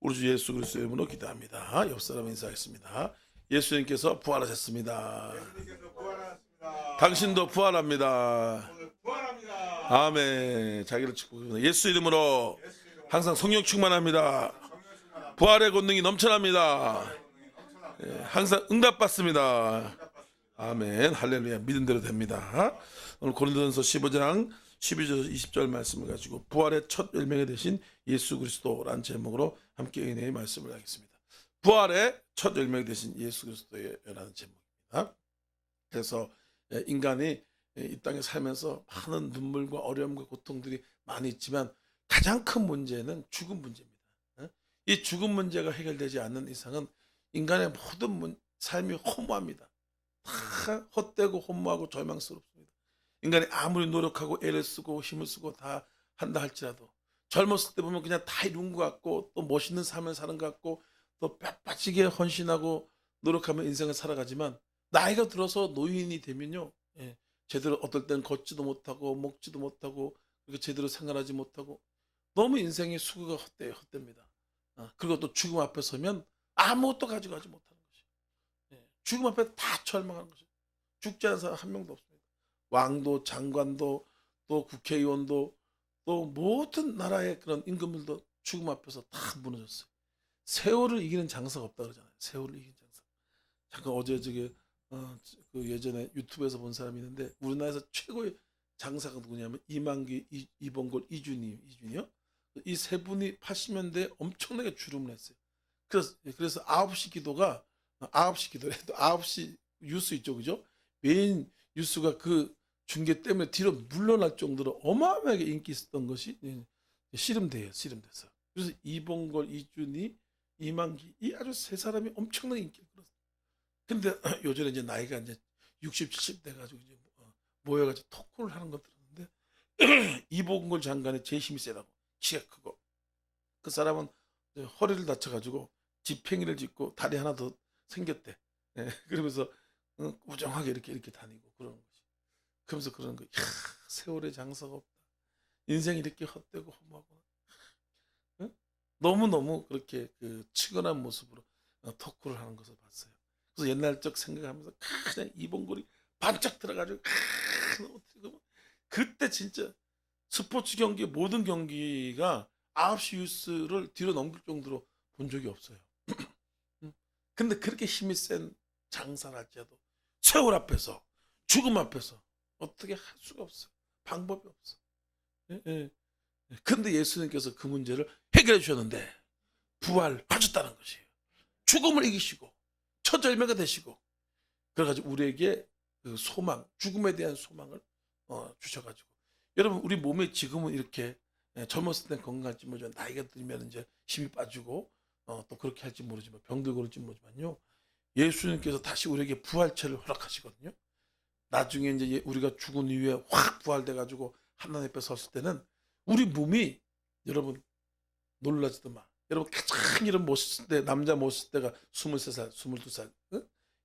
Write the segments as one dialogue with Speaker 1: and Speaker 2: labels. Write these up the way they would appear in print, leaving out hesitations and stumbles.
Speaker 1: 우리 주 예수 그리스도의 이름으로 기도합니다. 옆 사람 인사하겠습니다. 예수님께서 부활하셨습니다.
Speaker 2: 예수님께서 부활하셨습니다.
Speaker 1: 당신도 부활합니다.
Speaker 2: 오늘 부활합니다.
Speaker 1: 아멘. 자기를 축복합니다. 예수 이름으로
Speaker 2: 예수 이름으로
Speaker 1: 항상 성령 충만합니다.
Speaker 2: 성령 충만합니다.
Speaker 1: 부활의 권능이 넘쳐납니다.
Speaker 2: 권능이 넘쳐납니다.
Speaker 1: 예, 항상 응답받습니다.
Speaker 2: 응답받습니다.
Speaker 1: 아멘. 할렐루야. 믿은 대로 됩니다. 오늘 고린도전서 15장 12절 20절 말씀을 가지고 부활의 첫 열매가 되신 예수 그리스도라는 제목으로 함께 은혜의 말씀을 하겠습니다. 부활의 첫 열매가 되신 예수 그리스도라는 제목입니다. 그래서 인간이 이 땅에 살면서 많은 눈물과 어려움과 고통들이 많이 있지만 가장 큰 문제는 죽음 문제입니다. 이 죽음 문제가 해결되지 않는 이상은 인간의 모든 삶이 허무합니다. 다 헛되고 허무하고 절망스럽습니다. 인간이 아무리 노력하고 애를 쓰고 힘을 쓰고 다 한다 할지라도 젊었을 때 보면 그냥 다 이룬 것 같고 또 멋있는 삶을 사는 것 같고 또 빳빳하게 헌신하고 노력하며 인생을 살아가지만 나이가 들어서 노인이 되면요, 제대로 어떨 땐 걷지도 못하고 먹지도 못하고 그렇게 제대로 생활하지 못하고 너무 인생의 수고가 헛됩니다. 그리고 또 죽음 앞에 서면 아무것도 가져가지 못하는 것이, 죽음 앞에 다 절망하는 것이, 죽지 않은 사람 한 명도 없습니다. 왕도 장관도 또 국회의원도 또 모든 나라의 그런 임금들도 죽음 앞에서 다 무너졌어요. 세월을 이기는 장사가 없다 그러잖아요. 세월을 이기는 장사. 잠깐 어제 그 예전에 유튜브에서 본 사람이 있는데 우리나라에서 최고의 장사가 누구냐면 이만기, 이봉골, 이준이요. 이 세 분이 80년대에 엄청나게 주름을 했어요. 그래서 9시 기도가 9시 기도래. 9시 뉴스 있죠, 그죠? 메인 뉴스가 그 중계 때문에 뒤로 물러날 정도로 어마어마하게 인기 있었던 것이 씨름돼서. 그래서 이봉걸, 이준이, 이만기 이 아주 세 사람이 엄청나게 인기를 끌었어요. 근데 요즘에 이제 나이가 이제 60, 70 돼가지고 이제 모여가지고 토크를 하는 것 들었는데 이봉걸 장관이 제일 힘이 세다고, 키가 크고 그 사람은 허리를 다쳐가지고 지팽이를 짚고 다리 하나 더 생겼대. 그러면서 우정하게 이렇게 다니고 그러는 거지. 그러면서 그러는 거, 세월의 장사가 없다. 인생이 이렇게 헛되고 허무하고, 너무너무 그렇게 치근한 모습으로 토크를 하는 것을 봤어요. 그래서 옛날적 생각하면서 그냥 이봉골이 반짝 들어가지고 그때 진짜 스포츠 경기 모든 경기가 9시 뉴스를 뒤로 넘길 정도로 본 적이 없어요. 근데 그렇게 힘이 센 장사를 할지라도 세월 앞에서 죽음 앞에서 어떻게 할 수가 없어요. 방법이 없어. 근데 예수님께서 그 문제를 해결해 주셨는데 부활하셨다는 것이에요. 죽음을 이기시고 첫 열매가 되시고 그래가지고 우리에게 그 소망, 죽음에 대한 소망을 주셔가지고, 여러분 우리 몸에 지금은 이렇게 젊었을 땐 건강할지 모르지만 나이가 들면 이제 힘이 빠지고 또 그렇게 할지 모르지만 병들고 그럴지 모르지만요, 예수님께서 다시 우리에게 부활체를 허락하시거든요. 나중에 이제 우리가 죽은 이후에 확 부활돼가지고 하나님 앞에 섰을 때는 우리 몸이, 여러분 놀라지도 마. 여러분 가장 이런 멋있을 때, 남자 멋있을 때가 23살, 22살,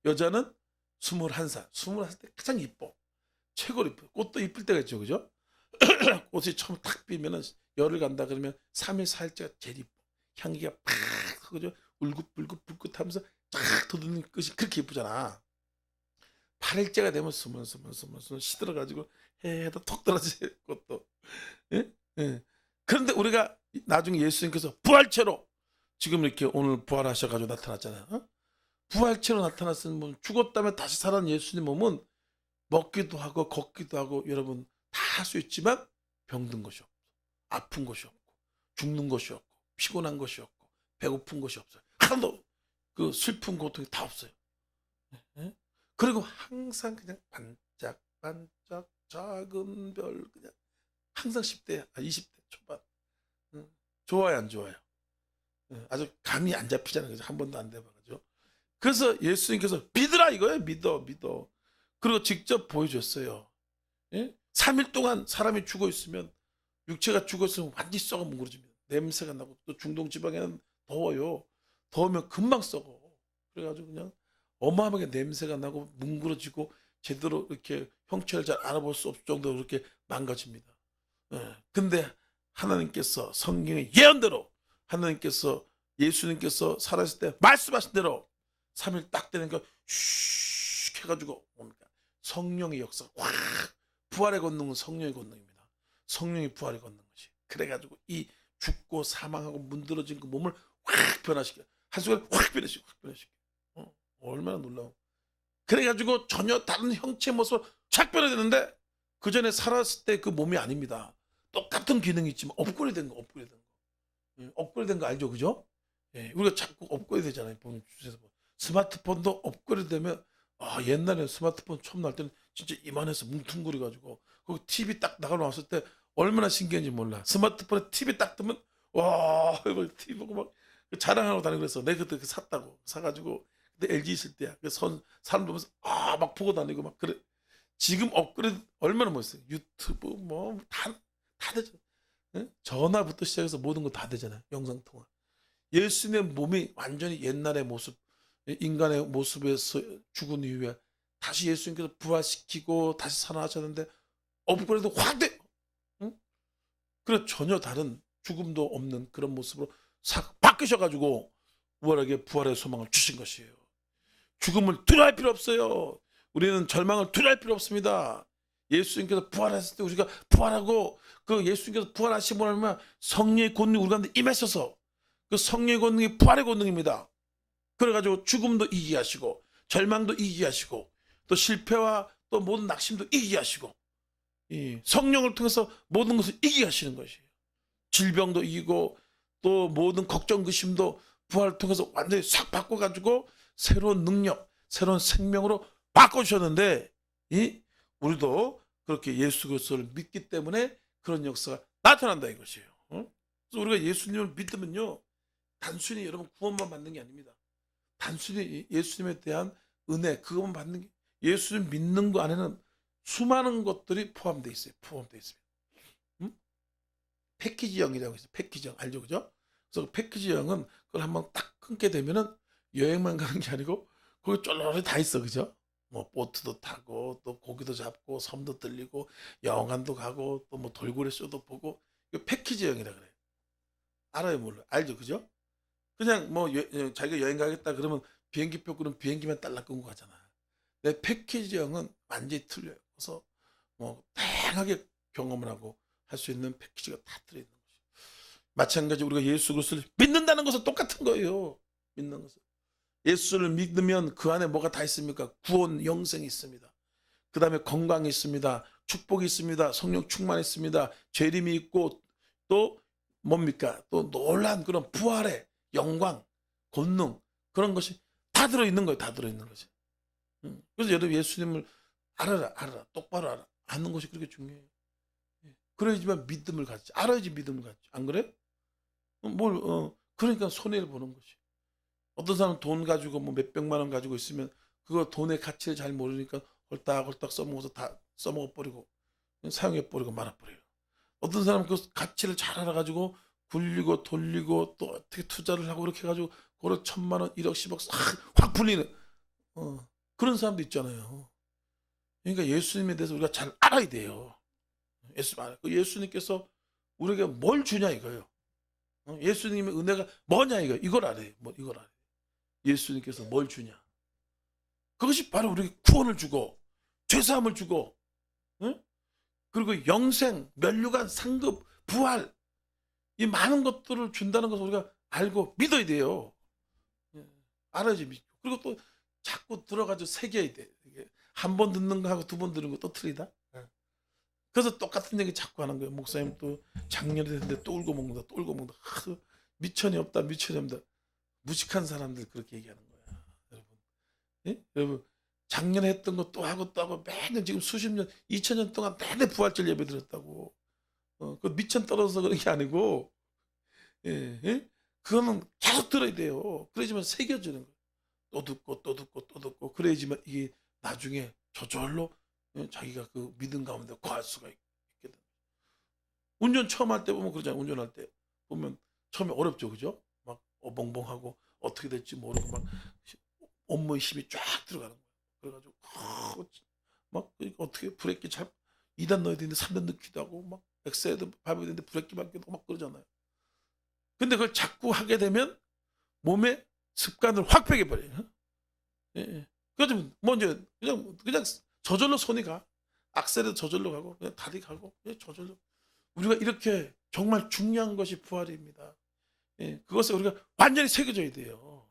Speaker 1: 여자는 21살, 21살 때 가장 이뻐. 최고로 이뻐. 꽃도 이쁠 때가 있죠, 그죠? 꽃이 처음 탁 피면은 열을 간다 그러면 3일, 4일째가 제일 이뻐. 향기가 팍, 그죠? 울긋불긋 하면서 쫙 돋는 것이 그렇게 이쁘잖아. 8일째가 되면 스물스물 시들어가지고 해도 톡 떨어지는 것도. 그런데 우리가 나중에 예수님께서 부활체로 지금 이렇게 오늘 부활하셔가지고 나타났잖아요. 부활체로 나타났으면 뭐 죽었다면 다시 살아난 예수님 몸은 먹기도 하고 걷기도 하고 여러분 다 할 수 있지만 병든 것이 없고, 아픈 것이 없고, 죽는 것이 없고, 피곤한 것이 없고, 배고픈 것이 없어요. 하나도 그 슬픈 고통이 다 없어요. 그리고 항상 그냥 반짝반짝 작은 별, 그냥 항상 10대, 20대 초반. 좋아요, 안 좋아요? 아주 감이 안 잡히잖아요. 그죠? 한 번도 안 돼봐가지고. 그래서 예수님께서 믿으라 이거예요. 믿어. 그리고 직접 보여줬어요. 3일 동안 사람이 죽어 있으면, 육체가 죽어 있으면 완전히 썩어 뭉그러집니다. 냄새가 나고, 또 중동 지방에는 더워요. 더우면 금방 썩어. 그래가지고 그냥 어마어마하게 냄새가 나고 뭉그러지고 제대로 이렇게 형체를 잘 알아볼 수 없을 정도로 그렇게 망가집니다. 근데 하나님께서 성경의 예언대로 하나님께서 예수님께서 살아있을 때 말씀하신 대로 3일 딱 되니까 슉 해가지고 뭡니까? 성령의 역사가 확 부활의 권능은 성령의 권능입니다. 성령이 부활의 권능 것이. 그래가지고 이 죽고 사망하고 문드러진 그 몸을 확 변화시켜. 한순간에 확 변화시켜. 얼마나 놀라워. 그래가지고 전혀 다른 형체 모습으로 착 변화되는데 그 전에 살았을 때 그 몸이 아닙니다. 똑같은 기능이 있지만 업그레이드 된 거. 업그레이드 된 거 알죠? 그죠? 예, 우리가 자꾸 업그레이드 되잖아요. 보면 주제에서 스마트폰도 업그레이드 되면 옛날에 스마트폰 처음 날 때는 진짜 이만해서 뭉퉁거려가지고 거기 TV 딱 나가놨을 때 얼마나 신기한지 몰라. 스마트폰에 TV 딱 뜨면 와 TV 보고 막 자랑하고 다니고 그랬어. 내가 그때 샀다고 사가지고 그때 LG 있을 때야. 그래서 사람 보면서 막 보고 다니고 막 그래. 지금 업그레이드 얼마나 멋있어요. 유튜브 뭐 다 되죠. 예? 전화부터 시작해서 모든 거 다 되잖아요. 영상 통화. 예수님의 몸이 완전히 옛날의 모습, 인간의 모습에서 죽은 이후에 다시 예수님께서 부활시키고 다시 살아나셨는데 업그레이드 확 돼. 응? 그래 전혀 다른 죽음도 없는 그런 모습으로 싹 바뀌셔가지고 우월하게 부활의 소망을 주신 것이에요. 죽음을 두려워할 필요 없어요. 우리는 절망을 두려워할 필요 없습니다. 예수님께서 부활했을 때 우리가 부활하고 그 예수님께서 부활하시고 나면 성령의 권능이 우리 가운데 임하셔서 그 성령의 권능이 부활의 권능입니다. 그래가지고 죽음도 이기게 하시고 절망도 이기게 하시고 또 실패와 또 모든 낙심도 이기게 하시고 이 성령을 통해서 모든 것을 이기게 하시는 것이에요. 질병도 이기고 또 모든 걱정 근심도 부활을 통해서 완전히 싹 바꿔가지고 새로운 능력, 새로운 생명으로 바꿔주셨는데 우리도 그렇게 예수 그리스도를 믿기 때문에 그런 역사가 나타난다 이것이에요. 그래서 우리가 예수님을 믿으면요 단순히 여러분 구원만 받는 게 아닙니다. 단순히 예수님에 대한 은혜 그것만 받는 게 예수님 믿는 거 안에는 수많은 것들이 포함되어 있어요. 포함되어 있습니다. 패키지형이라고 있어요. 패키지형 알죠, 그죠? 그래서 패키지형은 그걸 한번 딱 끊게 되면은 여행만 가는 게 아니고 거기 쫄쫄이 다 있어, 그죠? 뭐 보트도 타고 또 고기도 잡고 섬도 들리고 영안도 가고 또 뭐 돌고래 쇼도 보고 이거 패키지형이라 그래요. 알아요, 몰라? 알죠, 그죠? 그냥 뭐 자기가 여행 가겠다 그러면 비행기표 끊으면 비행기만 딸락 끊고 가잖아. 내 패키지형은 완전히 틀려요. 그래서 뭐 다양하게 경험을 하고 할 수 있는 패키지가 다 들어있는 거죠. 마찬가지 우리가 예수 그리스도를 믿는다는 것은 똑같은 거예요. 믿는 것은. 예수를 믿으면 그 안에 뭐가 다 있습니까? 구원, 영생이 있습니다. 그 다음에 건강이 있습니다. 축복이 있습니다. 성령 충만이 있습니다. 재림이 있고 또 뭡니까? 또 놀란 그런 부활의 영광, 권능 그런 것이 다 들어있는 거예요. 다 들어있는 것이. 그래서 여러분 예수님을 알아라. 똑바로 알아. 아는 것이 그렇게 중요해요. 그래야지만 믿음을 갖지. 알아야지 믿음을 갖지. 안 그래? 그러니까 손해를 보는 것이. 어떤 사람은 돈 가지고 뭐 몇백만 원 가지고 있으면 그거 돈의 가치를 잘 모르니까 헐딱헐딱 써먹어서 다 써먹어버리고 사용해버리고 말아버려요. 어떤 사람은 그 가치를 잘 알아가지고 굴리고 돌리고 또 어떻게 투자를 하고 그렇게 해가지고 그걸 1,000만 원, 1억, 10억 확 불리는 그런 사람도 있잖아요. 그러니까 예수님에 대해서 우리가 잘 알아야 돼요. 예수님께서 우리에게 뭘 주냐 이거예요. 예수님의 은혜가 뭐냐 이거 이걸 알아요. 이걸 알아요. 예수님께서 뭘 주냐. 그것이 바로 우리에게 구원을 주고 죄사함을 주고 그리고 영생, 면류관, 상급, 부활 이 많은 것들을 준다는 것을 우리가 알고 믿어야 돼요. 알아야지 믿고. 그리고 또 자꾸 들어가서 새겨야 돼. 한 번 듣는 거하고 두 번 듣는 거 또 틀리다. 그래서 똑같은 얘기 자꾸 하는 거예요. 목사님 또 작년에 됐는데 또 울고 먹는다. 또 울고 먹는다. 미천이 없다. 미천이 없다. 무식한 사람들 그렇게 얘기하는 거야. 여러분. 예? 여러분 작년에 했던 거 또 하고 또 하고 매년 지금 수십 년 2000년 동안 매년 부활절 예배 드렸다고. 그 미천 떨어져서 그런 게 아니고 예? 그거는 계속 들어야 돼요. 그래야지만 새겨지는 거예요. 또 듣고 또 듣고 또 듣고 그래야지만 이게 나중에 저절로 자기가 그 믿음 가운데 거할 수가 있게 됩니다. 운전 처음 할 때 보면 그러잖아요. 운전할 때 보면 처음에 어렵죠, 그죠? 막 어벙벙하고 어떻게 될지 모르고 막 온몸에 힘이 쫙 들어가는 거예요. 그래가지고 막 어떻게 브레이크 잘 2단 넣어야 되는데 3단 넣기도 하고 막 엑셀도 밟아야 되는데 브레이크 밟기도 하고 막 그러잖아요. 근데 그걸 자꾸 하게 되면 몸에 습관을 확 배겨버려요. 예. 그래서 먼저 그냥 저절로 손이 가. 악셀에도 저절로 가고 그냥 다리 가고 저절로. 우리가 이렇게 정말 중요한 것이 부활입니다. 예. 그것을 우리가 완전히 새겨져야 돼요.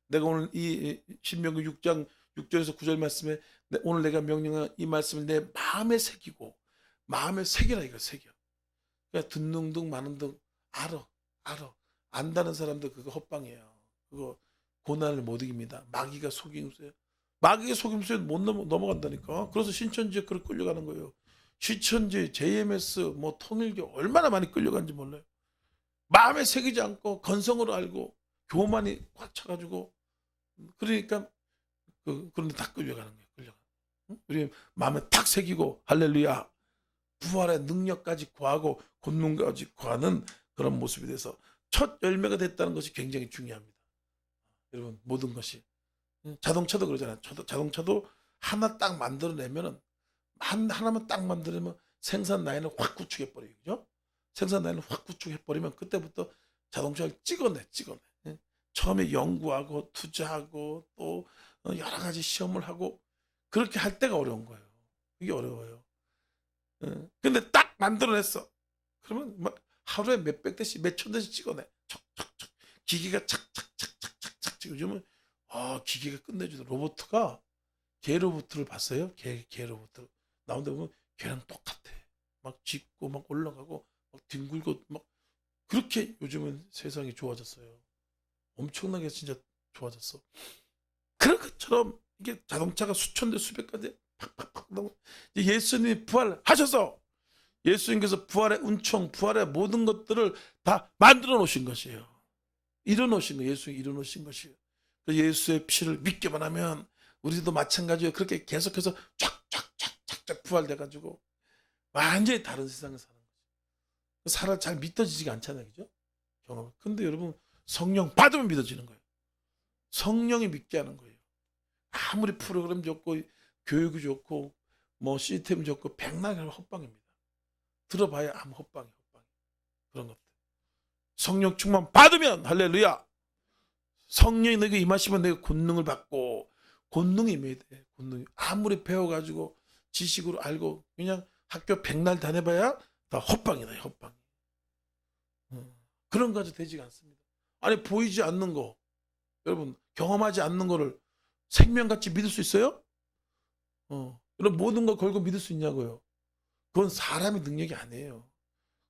Speaker 1: 내가 오늘 이 신명기 6장 6절에서 9절 말씀에 오늘 내가 명령한 이 말씀을 내 마음에 새기고 마음에 새기라 이거 새겨. 그러니까 듣는 등 마는 등 알아. 안다는 사람들 그거 헛방이에요. 그거 고난을 못 이깁니다. 마귀가 속임수예요. 마귀가 속임수에 못 넘어간다니까. 그래서 신천지에 그렇게 끌려가는 거예요. 신천지, JMS, 뭐 통일교 얼마나 많이 끌려간지 몰라요. 마음에 새기지 않고 건성으로 알고 교만이 꽉 차가지고 그러니까 그런데 다 끌려가는 거예요. 끌려가. 우리 마음에 탁 새기고 할렐루야 부활의 능력까지 구하고 권능까지 구하는 그런 모습이 돼서 첫 열매가 됐다는 것이 굉장히 중요합니다. 여러분 모든 것이 자동차도 그러잖아요. 자동차도 하나 딱 만들어내면은 하나만 딱 만들면 생산 라인을 확 구축해 버려요. 그죠? 생산 라인을 확 구축해 버리면 그때부터 자동차를 찍어내. 처음에 연구하고 투자하고 또 여러 가지 시험을 하고 그렇게 할 때가 어려운 거예요. 이게 어려워요. 근데 딱 만들어냈어. 그러면 막 하루에 몇백 대씩 몇천 대씩 찍어내. 척척척 기계가 착착착착착 요즘은 기계가 끝내주더라. 로봇가 개 로봇을 봤어요? 개 로봇 나온다 보면 걔랑 똑같아. 막 짚고 막 올라가고 막 뒹굴고 막 그렇게 요즘은 세상이 좋아졌어요. 엄청나게 진짜 좋아졌어. 그런 것처럼 이게 자동차가 수천 대 수백 가지 팍팍팍 나오고 예수님이 부활하셔서 예수님께서 부활의 은총, 부활의 모든 것들을 다 만들어 놓으신 것이에요. 이뤄 놓으신 거예요. 예수님이 이뤄 놓으신 것이에요. 예수의 피를 믿기만 하면 우리도 마찬가지예요. 그렇게 계속해서 쫙쫙쫙쫙 부활돼가지고 완전히 다른 세상을 사는 거죠. 살아 잘 믿어지지가 않잖아요, 그죠? 경험. 근데 여러분 성령 받으면 믿어지는 거예요. 성령이 믿게 하는 거예요. 아무리 프로그램 좋고 교육이 좋고 뭐 시스템 좋고 백날 헛방입니다. 들어봐야 아무 헛방이 그런 것들. 성령 충만 받으면 할렐루야. 성령이 너에게 임하시면 내가 권능을 받고 권능이 임해야 돼. 권능이 아무리 배워가지고 지식으로 알고 그냥 학교 백날 다녀봐야 다 헛방이다. 헛방. 그런 거 가지고 되지가 않습니다. 아니 보이지 않는 거 여러분 경험하지 않는 거를 생명같이 믿을 수 있어요? 그럼 모든 거 걸고 믿을 수 있냐고요. 그건 사람의 능력이 아니에요.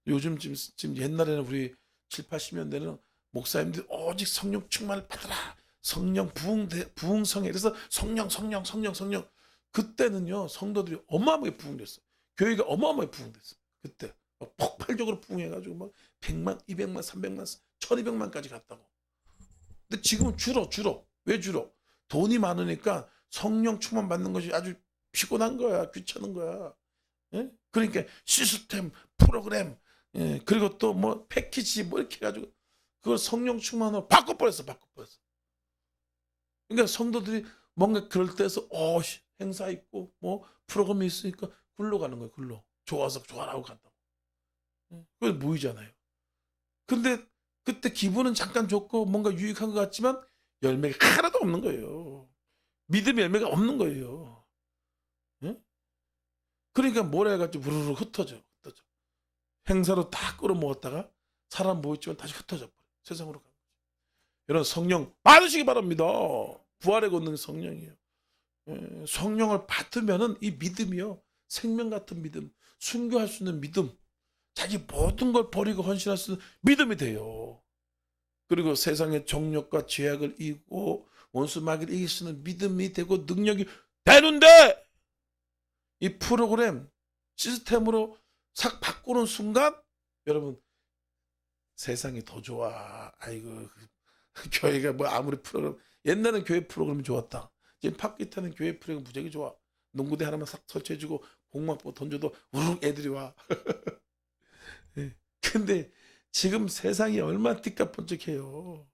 Speaker 1: 요즘 지금 옛날에는 우리 7, 80년대는 목사님들이 오직 성령 충만을 받으라. 성령 부흥성에 그래서 성령 그때는요 성도들이 어마어마하게 부흥됐어요. 교회가 어마어마하게 부흥됐어요. 그때 막 폭발적으로 부흥해가지고 막 100만, 200만, 300만, 1200만까지 갔다고. 근데 지금은 줄어. 왜 줄어? 돈이 많으니까 성령 충만 받는 것이 아주 피곤한 거야. 귀찮은 거야. 예? 그러니까 시스템, 프로그램, 예, 그리고 또 뭐 패키지 뭐 이렇게 해가지고 그걸 성령 충만으로 바꿔버렸어. 그러니까 성도들이 뭔가 그럴 때서 행사 있고 뭐 프로그램이 있으니까 굴러 가는 거예요. 굴러. 좋아서 좋아라고 간다고. 그게 모이잖아요. 근데 그때 기분은 잠깐 좋고 뭔가 유익한 것 같지만 열매가 하나도 없는 거예요. 믿음의 열매가 없는 거예요. 예? 그러니까 뭐라 해가지고 부르르 흩어져. 행사로 다 끌어모았다가 사람 모였지만 다시 흩어져 버려. 세상으로 가는 거죠. 여러분 성령 받으시기 바랍니다. 부활의 권능이 성령이에요. 예, 성령을 받으면은 이 믿음이요 생명 같은 믿음, 순교할 수 있는 믿음, 자기 모든 걸 버리고 헌신할 수 있는 믿음이 돼요. 그리고 세상의 정욕과 죄악을 이기고 원수 마귀를 이길 수 있는 믿음이 되고 능력이 되는데 이 프로그램 시스템으로 싹 바꾸는 순간 여러분 세상이 더 좋아. 아이고 교회가 뭐 아무리 프로그램 옛날엔 교회 프로그램이 좋았다. 지금 팝기타는 교회 프로그램 무지하게 좋아. 농구대 하나만 싹 설치해주고 공막보 던져도 우르륵 애들이 와. 근데 지금 세상이 얼마나 띠까뻔쩍해요.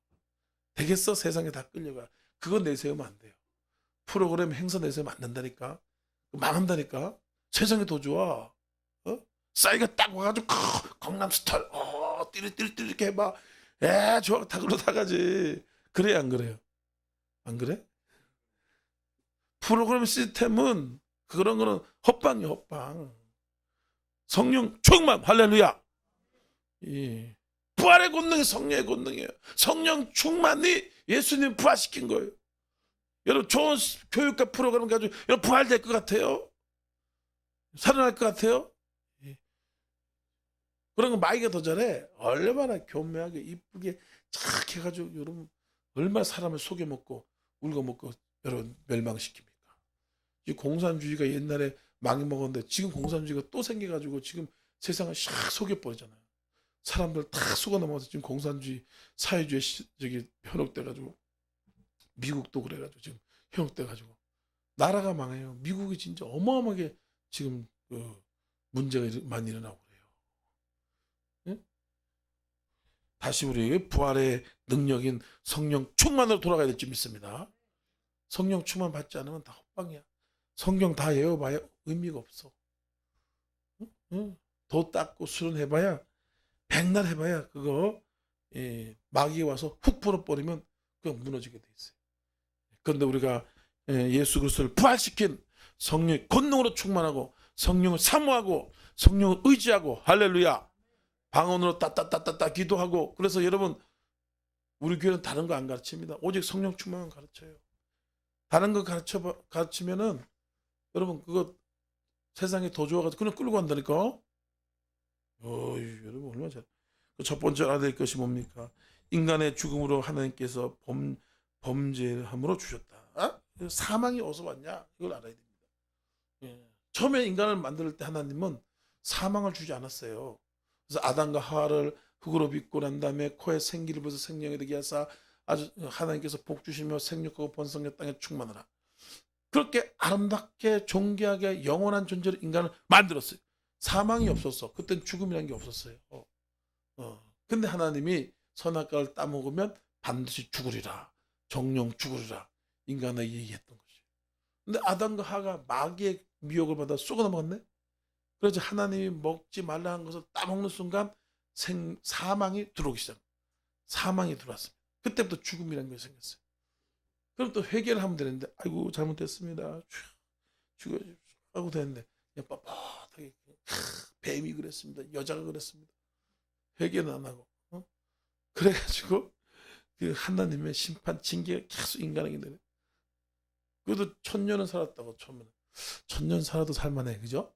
Speaker 1: 되겠어? 세상에 다 끌려가. 그거 내세우면 안 돼요. 프로그램 행사 내세우면 안 된다니까. 망한다니까. 세상이 더 좋아. 싸이가 딱 와가지고 강남 스타일 띠리띠리 이렇게 해봐. 좋아. 다 그러다 가지. 그래요, 안 그래요? 안 그래? 프로그램 시스템은 그런 거는 헛방이에요, 헛방. 성령 충만, 할렐루야. 예. 부활의 권능이 성령의 권능이에요. 성령 충만이 예수님 부활시킨 거예요. 여러분 좋은 교육과 프로그램 가지고 여러분 부활될 것 같아요? 살아날 것 같아요? 예. 그런 거 마이가 더 잘해. 얼마나 교묘하게 이쁘게 착 해가지고 여러분 얼마나 사람을 속여먹고 울거먹고 여러분 멸망시킵니까? 이 공산주의가 옛날에 망해 먹었는데 지금 공산주의가 또 생겨가지고 지금 세상을 샥 속여버리잖아요. 사람들 다 속아 넘어서 지금 공산주의 사회주의 저기 현혹돼가지고 미국도 그래가지고 지금 현혹돼가지고 나라가 망해요. 미국이 진짜 어마어마하게 지금 문제가 많이 일어나고 그래요. 예? 다시 우리 부활의 능력인 성령 충만으로 돌아가야 될 줄 믿습니다. 성령 충만 받지 않으면 다 헛방이야. 성경 다 외워봐야 의미가 없어. 응? 도 닦고 수련해봐야 백날 해봐야 그거 마귀가 와서 훅 풀어버리면 그냥 무너지게 돼 있어요. 그런데 우리가 예수 그리스도를 부활시킨 성령의 권능으로 충만하고 성령을 사모하고 성령을 의지하고 할렐루야 방언으로 따따따따따 기도하고 그래서 여러분 우리 교회는 다른 거 안 가르칩니다. 오직 성령 충만만 가르쳐요. 다른 거 가르치면은 여러분 그거 세상에 더 좋아가지고 그냥 끌고 간다니까. 여러분 얼마나 잘. 첫 번째 알아야 될 것이 뭡니까? 인간의 죽음으로 하나님께서 범죄함으로 주셨다. 사망이 어디서 왔냐? 이걸 알아야 됩니다. 예. 처음에 인간을 만들 때 하나님은 사망을 주지 않았어요. 그래서 아담과 하와를 흙으로 빚고 난 다음에 코에 생기를 벗어 생명이 되게 하사 아주 하나님께서 복 주시며 생육하고 번성하여 땅에 충만하라. 그렇게 아름답게 존귀하게 영원한 존재로 인간을 만들었어요. 사망이 없었어. 그땐 죽음이라는 게 없었어요. 근데 하나님이 선악과를 따먹으면 반드시 죽으리라. 정령 죽으리라. 인간에게 얘기했던 것이에요. 근데 아담과 하가 마귀의 미혹을 받아 쏘고 넘어갔네. 그래서 하나님이 먹지 말라 한 것을 따먹는 순간 사망이 들어오기 시작. 사망이 들어왔습니다. 그때부터 죽음이라는 게 생겼어요. 그럼 또 회개를 하면 되는데 아이고 잘못했습니다. 죽어주십시오 하고 되는데 그냥 뻣뻣하게 뱀이 그랬습니다. 여자가 그랬습니다. 회개는 안 하고 그래가지고 그 하나님의 심판 징계가 계속 인간에게 내려. 그래도 1000년은 살았다고. 처음에는 1000년 살아도 살만해, 그죠?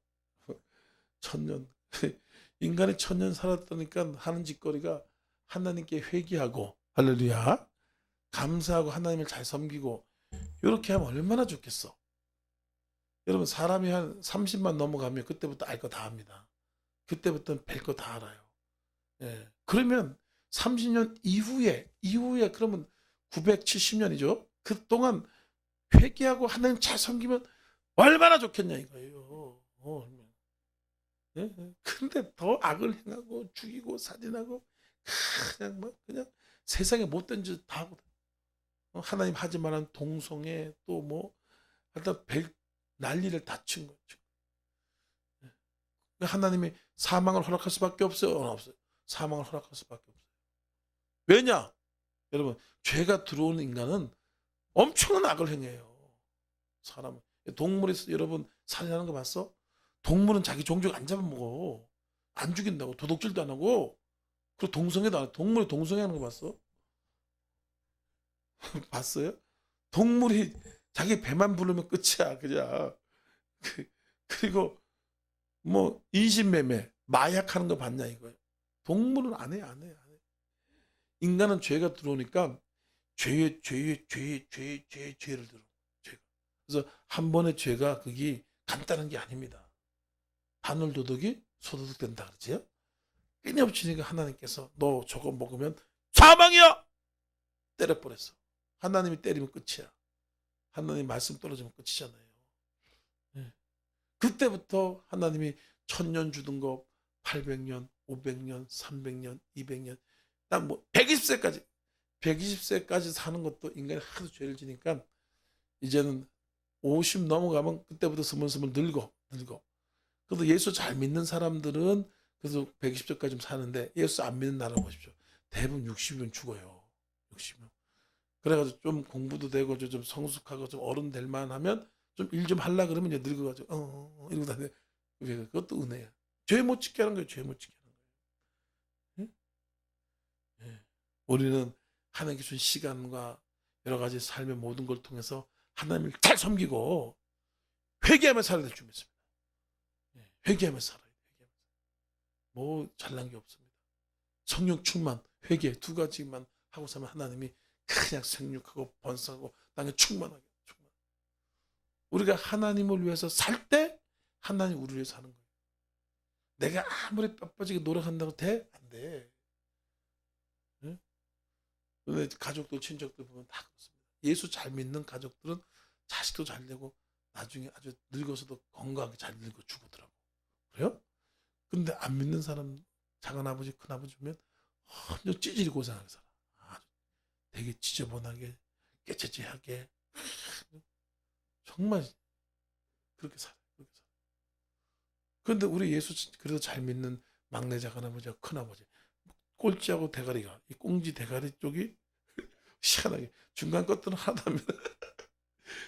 Speaker 1: 1000년 인간이 1000년 살았다니까 하는 짓거리가 하나님께 회개하고 할렐루야 감사하고 하나님을 잘 섬기고 이렇게 하면 얼마나 좋겠어. 여러분 사람이 한 30만 넘어가면 그때부터 알 거 다 합니다. 그때부터는 뵐 거 다 알아요. 예. 그러면 30년 이후에 그러면 970년이죠. 그동안 회개하고 하나님 잘 섬기면 얼마나 좋겠냐 이거예요. 예? 근데 더 악을 행하고 죽이고 살인하고 그냥 세상에 못된 짓 다 하거든. 하나님 하지 말한 동성애 또 뭐 하여튼 난리를 다 친 거죠. 하나님이 사망을 허락할 수밖에 없어요. 없어요. 사망을 허락할 수밖에 없어요. 왜냐? 여러분 죄가 들어오는 인간은 엄청난 악을 행해요. 사람은 동물이 여러분 살인하는 거 봤어? 동물은 자기 종족 안 잡아먹어. 안 죽인다고. 도둑질도 안 하고 그리고 동성애도 안 하고. 동물이 동성애하는 거 봤어? 봤어요? 동물이 자기 배만 부르면 끝이야 그냥. 그리고 뭐 인신매매 마약하는 거 봤냐 이거예요. 동물은 안 해. 인간은 죄가 들어오니까 죄를 들어. 그래서 한 번의 죄가 그게 간단한 게 아닙니다. 바늘도둑이 소도둑 된다 그러지요. 끊임없이 하나님께서 너 저거 먹으면 사망이야 때려버렸어. 하나님이 때리면 끝이야. 하나님 말씀 떨어지면 끝이잖아요. 네. 그때부터 하나님이 1000년 주던 거 800년, 500년, 300년, 200년 딱 뭐 120세까지 사는 것도 인간이 하도 죄를 지니까 이제는 50 넘어가면 그때부터 스물스물 늙어. 그래도 예수 잘 믿는 사람들은 그래서 120세까지 좀 사는데 예수 안 믿는 나라 보십시오. 대부분 60이면 죽어요. 60이면. 그래가지고 좀 공부도 되고 좀 성숙하고 좀 어른 될 만하면 좀 일 좀 하려 그러면 이제 늙어가지고 이러고 다녀. 그것도 은혜야. 죄 못 짓게 하는 거예요. 죄 못 짓게 하는 거예요. 응? 예. 우리는 하나님께 준 시간과 여러 가지 삶의 모든 걸 통해서 하나님을 잘 섬기고 회개하며 살아야 될 줄 믿습니다. 예. 회개하며 살아야 돼요. 뭐 잘난 게 없습니다. 성령 충만, 회개 두 가지만 하고 살면 하나님이 그냥 생육하고 번성하고 땅에 충만하게. 우리가 하나님을 위해서 살 때 하나님 우리를 위해서 사는 거예요. 내가 아무리 뼈빠지게 노력한다고 돼? 안 돼. 응? 근데 가족들, 친척들 보면 다 그렇습니다. 예수 잘 믿는 가족들은 자식도 잘 되고 나중에 아주 늙어서도 건강하게 잘 늙어 죽었더라고. 그래요? 근데 안 믿는 사람, 작은아버지, 큰아버지 보면 완전 찌질이 고생하게 살아. 아주 되게 지저분하게, 깨째째하게. 정말 그렇게 살아요. 그렇게 살아요. 그런데 우리 예수 그래도 잘 믿는 막내 작은아버지와 큰아버지, 꼴찌하고 대가리가, 이 꽁지 대가리 쪽이 희한하게 중간 것들은 하나도 안 믿어.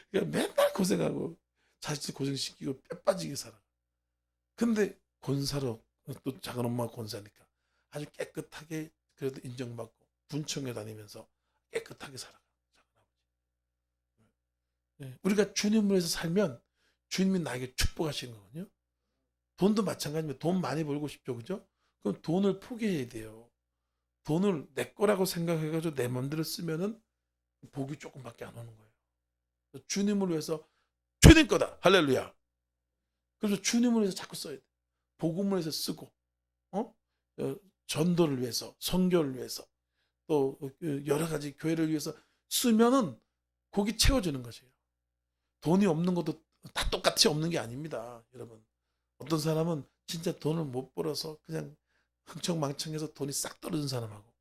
Speaker 1: 그러니까 맨날 고생하고 자식 고생시키고 뼈 빠지게 살아. 근데 권사로, 또 작은 엄마가 권사니까 아주 깨끗하게 그래도 인정받고 분청에 다니면서 깨끗하게 살아가. 우리가 주님을 위해서 살면 주님이 나에게 축복하시는 거거든요. 돈도 마찬가지입니다. 돈 많이 벌고 싶죠, 그죠? 그럼 돈을 포기해야 돼요. 돈을 내 거라고 생각해가지고 내 마음대로 쓰면은 복이 조금밖에 안 오는 거예요. 주님을 위해서 주님 거다. 할렐루야. 그래서 주님을 위해서 자꾸 써야 돼. 복음을 위해서 쓰고, 전도를 위해서, 선교를 위해서, 또 여러 가지 교회를 위해서 쓰면은 복이 채워지는 것이에요. 돈이 없는 것도 다 똑같이 없는 게 아닙니다, 여러분. 어떤 사람은 진짜 돈을 못 벌어서 그냥 흥청망청해서 돈이 싹 떨어진 사람하고,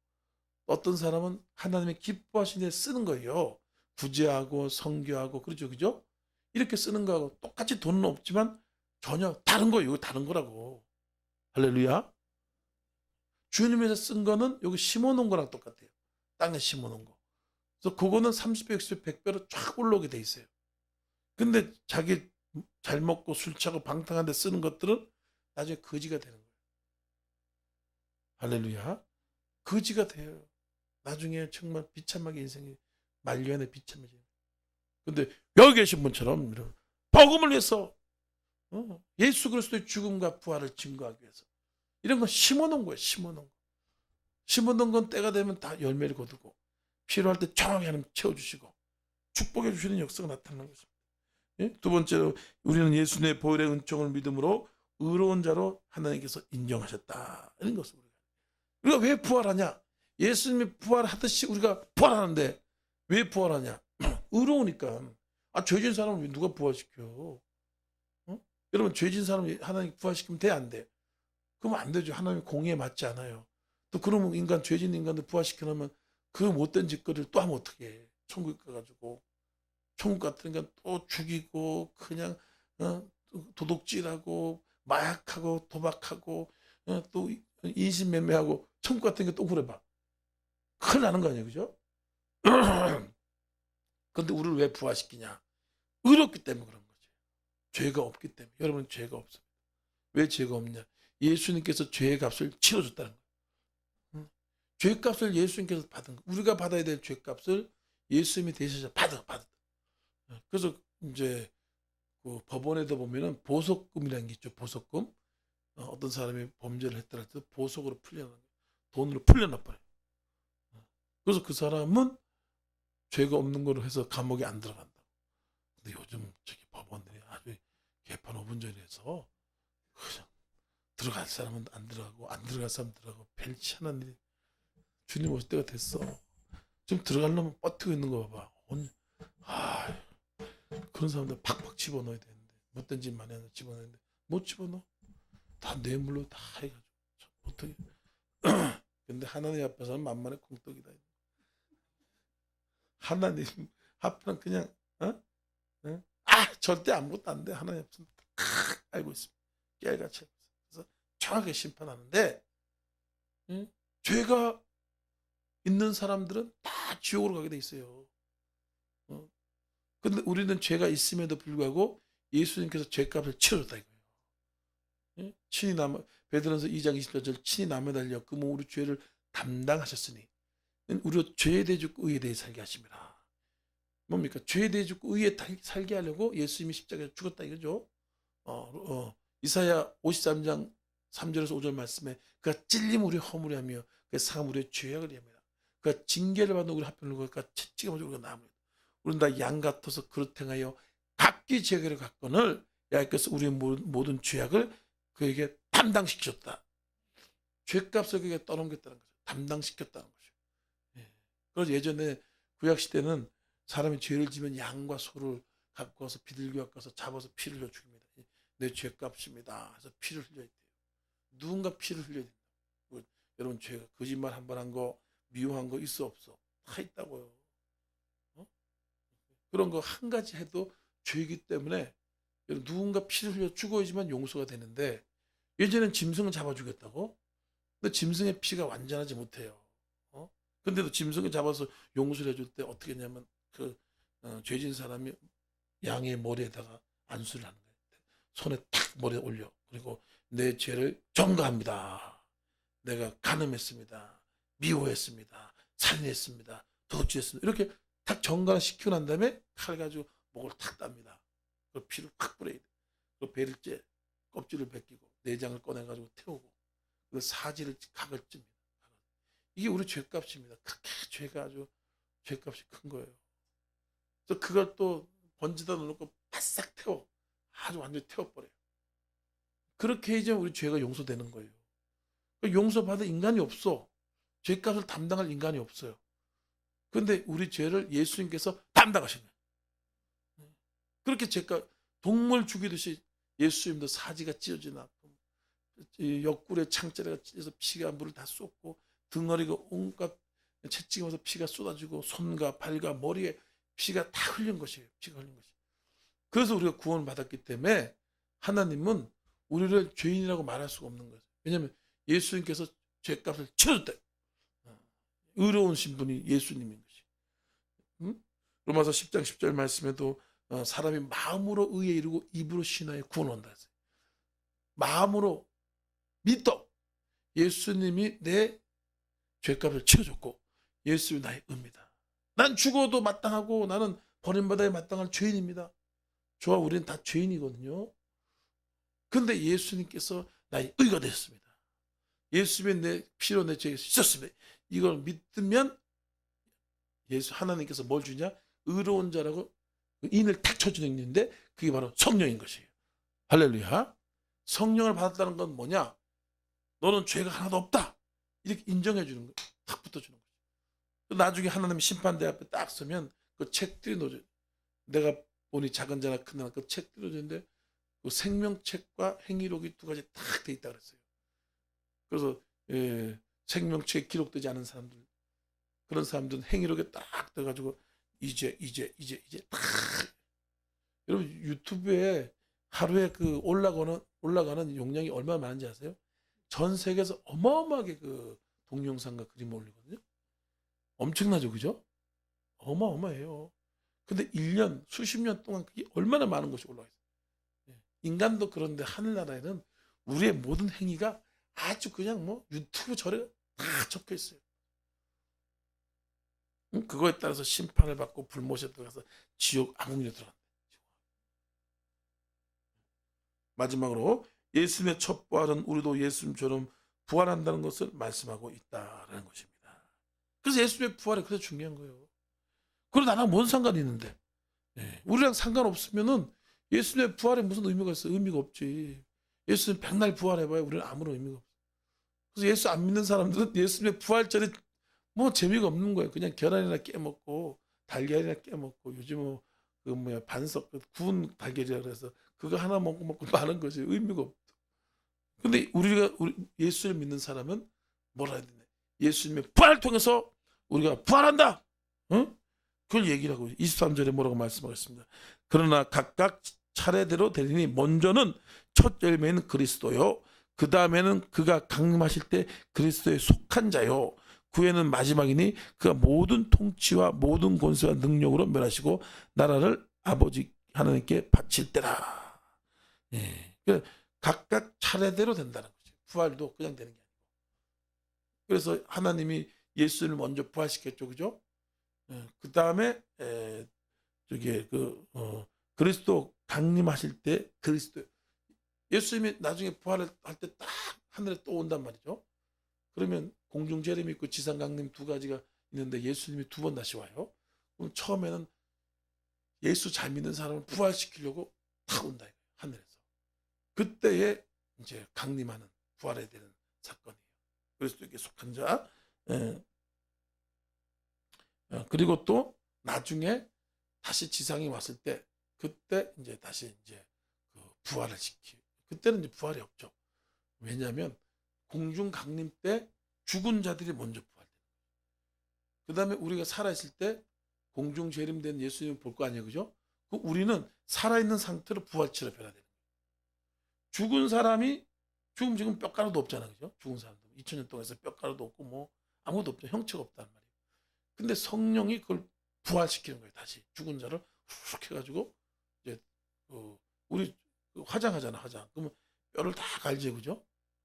Speaker 1: 어떤 사람은 하나님의 기뻐하시는 데 쓰는 거예요. 구제하고 선교하고, 그렇죠, 그죠? 이렇게 쓰는 거하고 똑같이 돈은 없지만 전혀 다른 거예요. 이거 다른 거라고. 할렐루야. 주님에서 쓴 거는 여기 심어놓은 거랑 똑같아요. 땅에 심어놓은 거. 그래서 그거는 30배, 60배, 100배로 쫙 올라오게 돼 있어요. 근데 자기 잘 먹고 술 취하고 방탕한 데 쓰는 것들은 나중에 거지가 되는 거예요. 할렐루야. 거지가 돼요. 나중에 정말 비참하게 인생이 말년에 비참해져요. 근데 여기 계신 분처럼 복음을 위해서, 예수 그리스도의 죽음과 부활을 증거하기 위해서 이런 건 심어놓은 거예요. 심어놓은 거. 심어놓은 건 때가 되면 다 열매를 거두고 필요할 때 정확히 하나님 채워주시고 축복해 주시는 역사가 나타나는 것입니다. 예? 두 번째로 우리는 예수님의 보혈의 은총을 믿음으로 의로운 자로 하나님께서 인정하셨다. 이런 것을 우리가 왜 부활하냐? 예수님이 부활하듯이 우리가 부활하는데 왜 부활하냐? 의로우니까. 죄진 사람을 누가 부활시켜? 여러분, 죄진 사람을 하나님 부활시키면 돼, 안 돼? 그러면 안 되죠. 하나님의 공의에 맞지 않아요. 또 그러면 죄진 인간들 부활시켜 놓으면 그 못된 짓거리를 또 하면 어떻게 해? 천국에 가가지고 천국 같으니까 또 죽이고 그냥 도둑질하고 마약하고 도박하고 또 인신매매하고 천국 같으니까 또 그래봐. 큰일 나는 거 아니에요, 그죠? 그런데 우리를 왜 부활시키냐? 의롭기 때문에 그런 거지. 죄가 없기 때문에. 여러분, 죄가 없습니다. 왜 죄가 없냐? 예수님께서 죄의 값을 치러줬다는 거예요. 죄값을 예수님께서 받은 거. 우리가 받아야 될 죄값을 예수님이 대신해서 받아. 그래서 이제 그 법원에도 보면은 보석금이라는 게 있죠. 보석금. 어떤 사람이 범죄를 했다 할 때 보석으로 풀려나는 거예요. 돈으로 풀려나 버려요. 그래서 그 사람은 죄가 없는 거로 해서 감옥에 안 들어간다. 근데 요즘 법원들이 아주 개판 5분 전에서 그냥 들어갈 사람은 안 들어가고 안 들어갈 사람 들어가고 별치한한 일이 주님 오실 때가 됐어. 지금 들어가려면 버티고 있는 거 봐봐. 그런 사람들 팍팍 집어넣어야 되는데 못된 짓 많이 하는 집어넣는데 못 집어넣어. 다 뇌물로 다 해가지고 어떻게? 근데 하나님 앞에서는 만만의 콩떡이다. 하나님 앞에는 그냥 절대 아무것도 안 돼. 하나님 앞에서는 알고 있습니다. 깨알같이 알고 있습니다. 그래서 정확하게 심판하는데 죄가 있는 사람들은 다 다 지옥으로 가게 돼 있어요. 근데 우리는 죄가 있음에도 불구하고 예수님께서 죄값을 치러줬다 이거예요. 예? 친히 남 베드로전서 2장 28절 친히 남에 달려 그 몸 우리 죄를 담당하셨으니 우리가 죄에 대해 죽고 의에 대해 살게 하십니다. 뭡니까? 죄에 대해 죽고 의에 살게 하려고 예수님이 십자가에 죽었다 이거죠. 이사야 53장 3절에서 5절 말씀에 그가 찔림 우리 허물하며 그가 상함 우리의 죄악을 위함이라. 그가 징계를 받는 우리 하편을 그가 채찍을 맞아 우리가 남을. 우리는 다 양 같아서 그릇 행하여 각기 죄악을 갖거늘 야께서 우리의 모든 죄악을 그에게 담당시켰다. 죄값을 그에게 떠넘겼다는 거죠. 담당시켰다는 거죠. 예. 그래서 예전에 구약 시대는 사람이 죄를 지면 양과 소를 갖고 와서 비둘기와 가서 잡아서 피를 흘려 죽입니다. 내 죄값입니다. 그래서 피를 흘려야 돼요. 누군가 피를 흘려야 됩니다. 여러분 죄가 거짓말 한 번 한 거, 미워한 거 있어 없어? 다 있다고요. 그런 거 한 가지 해도 죄이기 때문에 누군가 피를 흘려 죽어야지만 용서가 되는데 예전엔 짐승을 잡아 죽였다고? 근데 짐승의 피가 완전하지 못해요. 근데도 짐승을 잡아서 용서를 해줄 때 어떻게 했냐면 죄진 사람이 양의 머리에다가 안수를 하는 거예요. 손에 탁 머리에 올려. 그리고 내 죄를 전가합니다. 내가 간음했습니다. 미워했습니다. 살인했습니다. 도둑질했습니다. 이렇게 탁 전가를 시키고 난 다음에 칼 가지고 목을 탁 땁니다. 그 피를 팍 뿌려야 돼. 그 배를 째 껍질을 벗기고 내장을 꺼내가지고 태우고 그 사지를 각을 찝니다. 이게 우리 죄값입니다. 그렇게 죄가 아주 죄값이 큰 거예요. 그래서 그걸 또 번지다 놓고 바싹 태워 아주 완전히 태워버려요. 그렇게 이제 우리 죄가 용서되는 거예요. 용서받을 인간이 없어. 죄값을 담당할 인간이 없어요. 그런데 우리 죄를 예수님께서 담당하신 거예요. 그렇게 죄값 동물 죽이듯이 예수님도 사지가 찢어진 아픔, 옆구리에 창자리가 찢어서 피가 물을 다 쏟고 등허리가 온갖 채찍으면서 피가 쏟아지고 손과 발과 머리에 피가 다 흘린 것이에요. 피가 흘린 것이. 그래서 우리가 구원을 받았기 때문에 하나님은 우리를 죄인이라고 말할 수가 없는 거예요. 왜냐하면 예수님께서 죄값을 치러줬다. 의로우신 분이 예수님인 것이. 로마서 10장 10절 말씀에도 사람이 마음으로 의에 이르고 입으로 신하여 구원한다 했어요. 마음으로 믿어. 예수님이 내 죄값을 치러줬고 예수님이 나의 의입니다. 난 죽어도 마땅하고 나는 버림받아야 마땅한 죄인입니다. 저와 우리는 다 죄인이거든요. 그런데 예수님께서 나의 의가 되셨습니다. 예수님의 내 피로 내 죄가 씻었습니다. 이걸 믿으면 하나님께서 뭘 주냐? 의로운 자라고 인을 탁 쳐주는 게 있는데 그게 바로 성령인 것이에요. 할렐루야. 성령을 받았다는 건 뭐냐? 너는 죄가 하나도 없다. 이렇게 인정해 주는 거예요. 탁 붙어주는 거예요. 나중에 하나님 심판대 앞에 딱 서면 그 책들이 놓여져요. 내가 보니 작은 자나 큰 자나 그 책들이 놓여졌는데 그 생명책과 행위록이 두 가지 딱 돼 있다 그랬어요. 그래서 생명책에 기록되지 않은 사람들, 그런 사람들은 행위록에 딱 떠가지고 이제 딱. 여러분 유튜브에 하루에 그 올라가는 용량이 얼마나 많은지 아세요? 전 세계에서 어마어마하게 그 동영상과 그림을 올리거든요. 엄청나죠, 그죠? 어마어마해요. 근데 1년, 수십 년 동안 그게 얼마나 많은 것이 올라와 있어요. 인간도 그런데 하늘나라에는 우리의 모든 행위가 아주 그냥 뭐 유튜브 절에 다 적혀 있어요. 그거에 따라서 심판을 받고 불못에 들어가서 지옥 악몽에 들어간다. 마지막으로 예수님의 첫 부활은 우리도 예수님처럼 부활한다는 것을 말씀하고 있다라는 것입니다. 그래서 예수님의 부활이 그래서 중요한 거예요. 그럼 나랑 뭔 상관이 있는데? 우리랑 상관없으면은 예수님의 부활에 무슨 의미가 있어? 의미가 없지. 예수님 백날 부활해봐야 우리는 아무런 의미가 없어. 그래서 예수 안 믿는 사람들은 예수님의 부활절에 뭐 재미가 없는 거예요. 그냥 계란이나 깨먹고 달걀이나 깨먹고 요즘 반석 구운 달걀이라 그래서 그거 하나 먹고 마는 것이 의미가 없어. 근데 우리 예수를 믿는 사람은 뭐라 해야 되냐? 예수님의 부활을 통해서 우리가 부활한다. 응? 그걸 얘기를 하고 23절에 뭐라고 말씀하겠습니다. 그러나 각각 차례대로 되리니 먼저는 첫 열매는 그리스도요. 그 다음에는 그가 강림하실 때 그리스도에 속한 자요. 구애는 마지막이니 그가 모든 통치와 모든 권세와 능력으로 멸하시고 나라를 아버지 하나님께 바칠 때라. 예. 각각 차례대로 된다는 거죠. 부활도 그냥 되는 게 아니고. 그래서 하나님이 예수를 먼저 부활시켰죠, 그죠? 그 다음에 저기 그리스도 강림하실 때 그리스도 예수님이 나중에 부활을 할 때 딱 하늘에 또 온단 말이죠. 그러면 공중 재림 있고 지상 강림 두 가지가 있는데 예수님이 두 번 다시 와요. 그럼 처음에는 예수 잘 믿는 사람을 부활시키려고 탁 온다 이거예요, 하늘에서. 그때에 이제 강림하는 부활해야 되는 사건이에요. 그리스도에게 속한 자. 그리고 또 나중에 다시 지상에 왔을 때 그때 이제 다시 이제 부활을 시키. 그때는 이제 부활이 없죠. 왜냐하면 공중 강림 때 죽은 자들이 먼저 부활돼요. 그 다음에 우리가 살아있을 때 공중 재림된 예수님을 볼 거 아니에요, 그죠? 우리는 살아있는 상태로 부활체로 변화되는 거예요. 죽은 사람이 지금 뼈가루도 없잖아요, 그죠? 죽은 사람도 2000년 동안 해서 뼈가루도 없고 뭐 아무것도 없죠. 형체가 없단 말이에요. 근데 성령이 그걸 부활시키는 거예요. 다시 죽은 자를 훅 해가지고 이제 우리 화장하잖아, 화장. 그러면 뼈를 다 갈지, 그죠?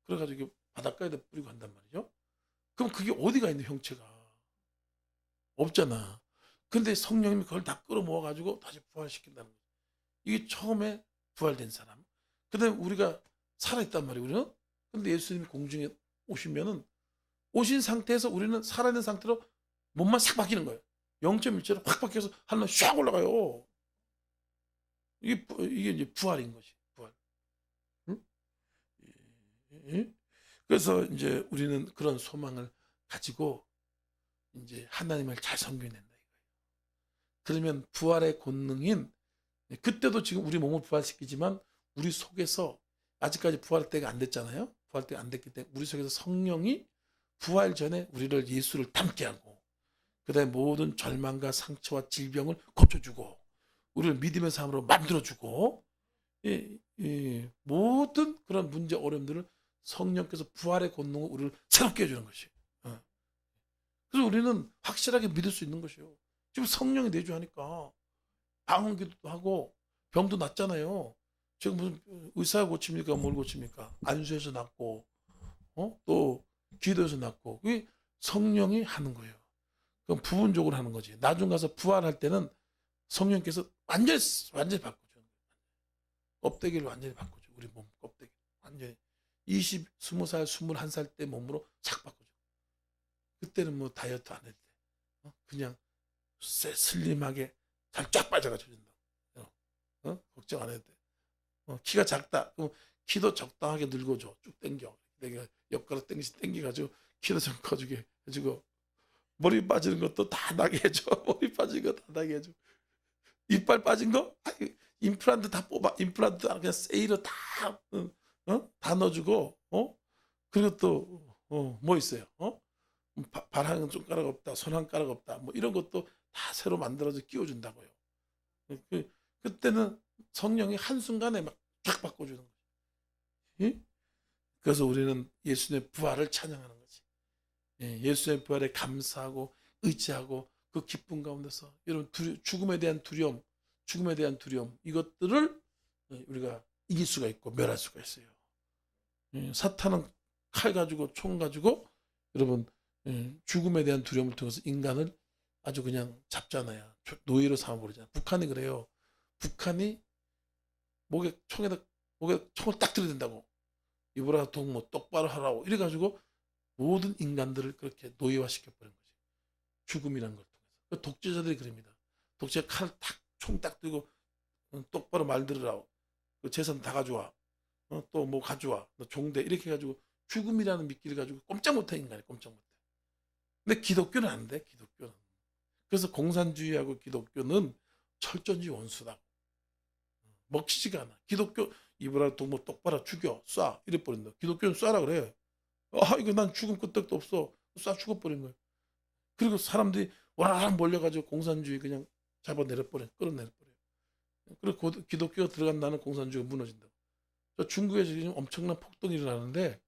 Speaker 1: 그래가지고 바닷가에다 뿌리고 한단 말이죠. 그럼 그게 어디가 있는 형체가 없잖아. 근데 성령님이 그걸 다 끌어모아가지고 다시 부활시킨다는 거죠. 이게 처음에 부활된 사람. 그 다음에 우리가 살아있단 말이에요, 우리는. 근데 예수님이 공중에 오시면은 오신 상태에서 우리는 살아있는 상태로 몸만 싹 바뀌는 거예요. 0.1초로 확 바뀌어서 하늘로 쫙 올라가요. 이게 이제 부활인 것이 부활. 응? 그래서 이제 우리는 그런 소망을 가지고 이제 하나님을 잘 섬겨낸다 이거예요. 그러면 부활의 권능인 그때도 지금 우리 몸을 부활시키지만 우리 속에서 아직까지 부활 때가 안 됐잖아요. 부활 때가 안 됐기 때문에 우리 속에서 성령이 부활 전에 우리를 예수를 닮게 하고 그다음에 모든 절망과 상처와 질병을 고쳐주고 우리를 믿음의 삶으로 만들어주고 모든 그런 문제 어려움들을 성령께서 부활의 권능으로 우리를 새롭게 해주는 것이에요. 그래서 우리는 확실하게 믿을 수 있는 것이에요. 지금 성령이 내주하니까 방언기도도 하고 병도 낫잖아요. 지금 무슨 의사가 고칩니까? 뭘 고칩니까? 안수해서 낫고 또 기도해서 낫고 그게 성령이 하는 거예요. 그럼 부분적으로 하는 거지. 나중 가서 부활할 때는 성령께서 완전히 바꾸죠. 껍데기를 완전히 바꾸죠. 우리 몸 껍데기 완전히 20살, 21살 때 몸으로 싹 바꾸죠. 그때는 뭐 다이어트 안 해도 돼. 그냥 슬림하게 살 쫙 빠져가지고 준다. 걱정 안 해도 돼. 키가 작다. 그럼 키도 적당하게 늙어줘. 쭉 당겨. 내가 옆가락 당겨가지고 키도 좀 커지게 해주고 머리 빠지는 것도 다 나게 해줘. 머리 빠진 거 다 나게 해줘. 이빨 빠진 거 임플란트 다 뽑아. 임플란트 그냥 세일로 다 넣어주고 그리고 또 뭐 있어요? 발 한 손가락 없다. 손 한 가락 없다. 뭐 이런 것도 다 새로 만들어서 끼워준다고요. 그때는 성령이 한순간에 막 쫙 바꿔주는 거죠. 그래서 우리는 예수님의 부활을 찬양하는 거지. 예수님의 부활에 감사하고 의지하고 그 기쁨 가운데서 여러분 죽음에 대한 두려움 이것들을 우리가 이길 수가 있고 멸할 수가 있어요. 사탄은 칼 가지고 총 가지고 여러분 죽음에 대한 두려움을 통해서 인간을 아주 그냥 잡잖아요. 노예로 삼아버리잖아요. 북한이 그래요. 북한이 목에 총을 딱 들이댄다고 이보라 동무 똑바로 하라고 이래가지고 모든 인간들을 그렇게 노예화시켜버린 거지. 죽음이라는 걸 통해서. 독재자들이 그럽니다. 독재자 칼을 총 딱 들고 똑바로 말 들으라고 그 재산 다 가져와 또 뭐 가져와 너 종대 이렇게 해가지고 죽음이라는 미끼를 가지고 꼼짝 못해 인간이 꼼짝 못해. 근데 기독교는 안 돼. 기독교는. 그래서 공산주의하고 기독교는 철저히 원수다. 먹히지가 않아. 기독교 이브라 동무 똑바로 죽여 쏴 이래 버린다. 기독교는 쏴라 그래. 이거 난 죽음 끄떡도 없어. 쏴 죽어버린 거야. 그리고 사람들이 와라락 몰려가지고 공산주의 그냥 잡아내려버려. 끌어내려버려. 그리고 기독교가 들어간다는 공산주의가 무너진다. 중국에서 지금 엄청난 폭동이 일어나는데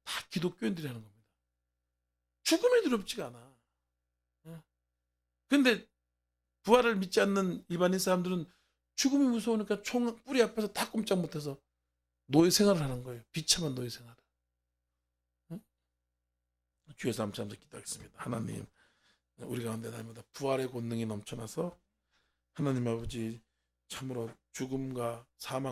Speaker 1: 다 기독교인들이 하는 겁니다. 죽음이 두렵지가 않아. 근데 부활을 믿지 않는 일반인 사람들은 죽음이 무서우니까 총 뿌리 앞에서 다 꼼짝 못해서 노예 생활을 하는 거예요. 비참한 노예 생활을. 응? 주여서 함께 기도하겠습니다. 하나님, 우리 가운데 날마다 부활의 권능이 넘쳐나서 하나님 아버지 참으로 죽음과 사망